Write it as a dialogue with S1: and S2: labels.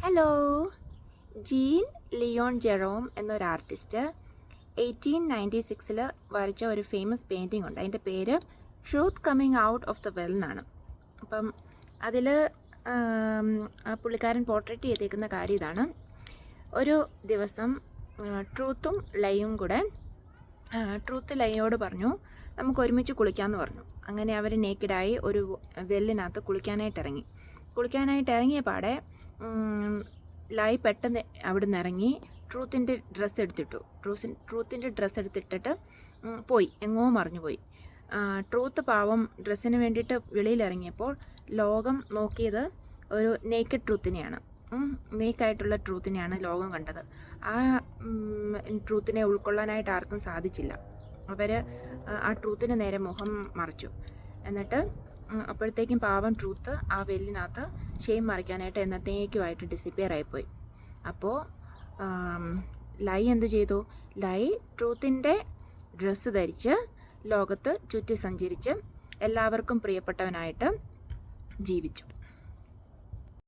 S1: Hello. Gene Leon Jerome എന്നൊരു artist 1896 വരച്ച ഒരു ഫേമസ് പെയിൻറ്റിംഗ് ഉണ്ട്. അതിൻ്റെ പേര് truth coming out of the well എന്നാണ്. അപ്പം അതിൽ പുള്ളിക്കാരൻ പോർട്രേറ്റ് ചെയ്തേക്കുന്ന കാര്യം ഇതാണ്. ഒരു ദിവസം ട്രൂത്തും ലയും കൂടെ ട്രൂത്ത് ലയോട് പറഞ്ഞു, നമുക്ക് ഒരുമിച്ച് കുളിക്കാമെന്ന് പറഞ്ഞു. അങ്ങനെ അവർ നേക്കിഡായി ഒരു വെല്ലിനകത്ത് കുളിക്കാനായിട്ട് ഇറങ്ങിയ പാടെ ലൈ പെട്ടെന്ന് അവിടെ നിന്ന് ഇറങ്ങി ട്രൂത്തിൻ്റെ ഡ്രസ്സ് എടുത്തിട്ടിട്ട് പോയി, എങ്ങോ മറിഞ്ഞുപോയി. ട്രൂത്ത് പാവം ഡ്രസ്സിന് വേണ്ടിയിട്ട് വെളിയിലിറങ്ങിയപ്പോൾ ലോകം നോക്കിയത് ഒരു നേക്കഡ് ട്രൂത്തിനെയാണ്, നേക്കായിട്ടുള്ള ട്രൂത്തിനെയാണ് ലോകം കണ്ടത്. ആ ട്രൂത്തിനെ ഉൾക്കൊള്ളാനായിട്ട് ആർക്കും സാധിച്ചില്ല. അവർ ആ ട്രൂത്തിന് നേരെ മുഖം മറിച്ചു. എന്നിട്ട് അപ്പോഴത്തേക്കും പാവം ട്രൂത്ത് ആ വെല്ലിനകത്ത് ഷെയിം മറിക്കാനായിട്ട് എന്നത്തേക്കുമായിട്ട് ഡിസിപ്പിയർ ആയിപ്പോയി. അപ്പോൾ ലൈ എന്തു ചെയ്തു? ലൈ ട്രൂത്തിൻ്റെ ഡ്രസ്സ് ധരിച്ച് ലോകത്ത് ചുറ്റി സഞ്ചരിച്ച് എല്ലാവർക്കും പ്രിയപ്പെട്ടവനായിട്ട് ജീവിച്ചു.